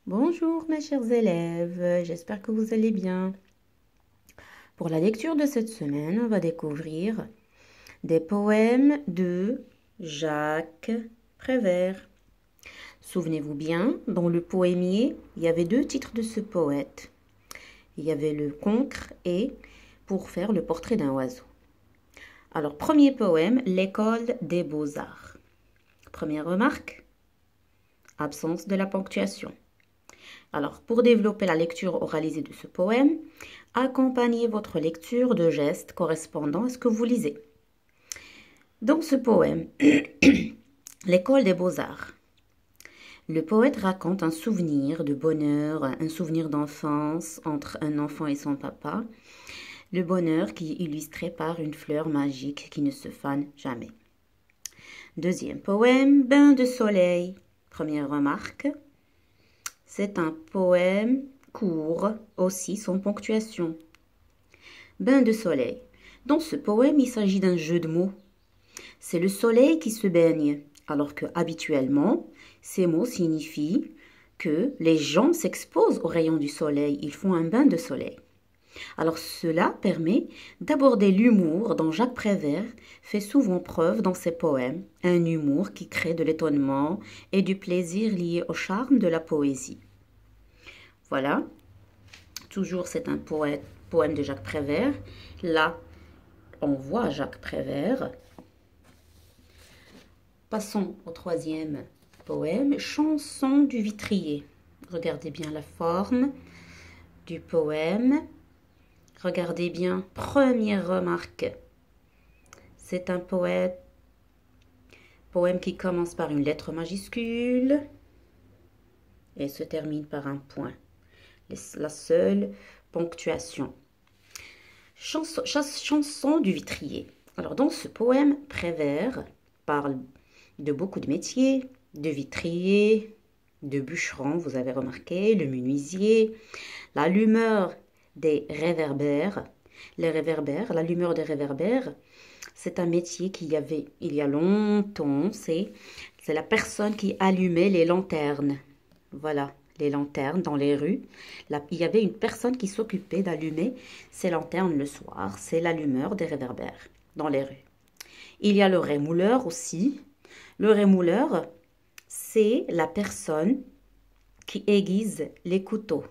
Bonjour mes chers élèves, j'espère que vous allez bien. Pour la lecture de cette semaine, on va découvrir des poèmes de Jacques Prévert. Souvenez-vous bien, dans le poémier, il y avait deux titres de ce poète. Il y avait le Concre et Pour faire le portrait d'un oiseau. Alors, premier poème, L'école des beaux-arts. Première remarque, absence de la ponctuation. Alors, pour développer la lecture oralisée de ce poème, accompagnez votre lecture de gestes correspondant à ce que vous lisez. Dans ce poème, L'école des beaux-arts, le poète raconte un souvenir de bonheur, un souvenir d'enfance entre un enfant et son papa, le bonheur qui est illustré par une fleur magique qui ne se fane jamais. Deuxième poème, Bain de soleil. Première remarque, c'est un poème court, aussi sans ponctuation. Bain de soleil. Dans ce poème, il s'agit d'un jeu de mots. C'est le soleil qui se baigne, alors que habituellement, ces mots signifient que les gens s'exposent aux rayons du soleil, ils font un bain de soleil. Alors cela permet d'aborder l'humour dont Jacques Prévert fait souvent preuve dans ses poèmes, un humour qui crée de l'étonnement et du plaisir lié au charme de la poésie. Voilà, toujours c'est un poème de Jacques Prévert. Là, on voit Jacques Prévert. Passons au troisième poème, Chanson du Vitrier. Regardez bien la forme du poème. Regardez bien, première remarque. C'est un poème qui commence par une lettre majuscule et se termine par un point. La seule ponctuation. Chanson du Vitrier. Alors dans ce poème, Prévert parle de beaucoup de métiers, de vitrier, de bûcheron, vous avez remarqué, le menuisier, l'allumeur des réverbères. Les réverbères, l'allumeur des réverbères, c'est un métier qu'il y avait il y a longtemps, c'est la personne qui allumait les lanternes. Voilà, les lanternes dans les rues. Là, il y avait une personne qui s'occupait d'allumer ces lanternes le soir. C'est l'allumeur des réverbères dans les rues. Il y a le rémouleur aussi. Le rémouleur, c'est la personne qui aiguise les couteaux.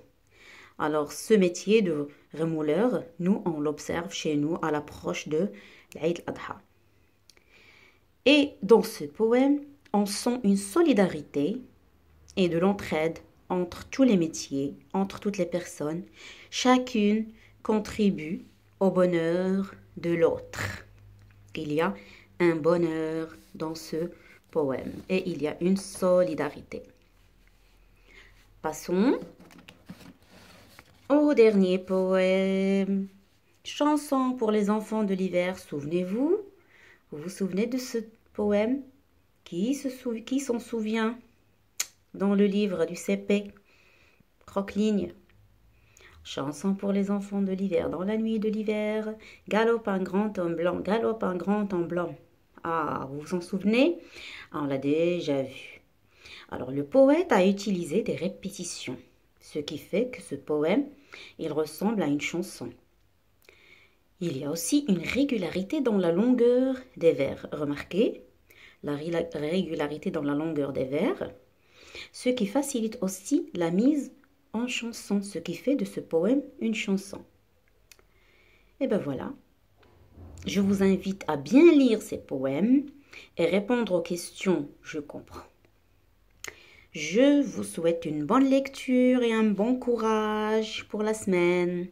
Alors, ce métier de rémouleur, nous, on l'observe chez nous à l'approche de l'Aïd al-Adha. Et dans ce poème, on sent une solidarité et de l'entraide entre tous les métiers, entre toutes les personnes. Chacune contribue au bonheur de l'autre. Il y a un bonheur dans ce poème et il y a une solidarité. Passons au dernier poème. Chanson pour les enfants de l'hiver. Souvenez-vous, vous vous souvenez de ce poème? Qui s'en souvient? Dans le livre du CP, croque-ligne. Chanson pour les enfants de l'hiver. Dans la nuit de l'hiver, galope un grand homme blanc, galope un grand homme blanc. Ah, vous vous en souvenez? On l'a déjà vu. Alors, le poète a utilisé des répétitions, ce qui fait que ce poème, il ressemble à une chanson. Il y a aussi une régularité dans la longueur des vers. Remarquez, la régularité dans la longueur des vers, ce qui facilite aussi la mise en chanson, ce qui fait de ce poème une chanson. Et ben voilà, je vous invite à bien lire ces poèmes et répondre aux questions je comprends. Je vous souhaite une bonne lecture et un bon courage pour la semaine.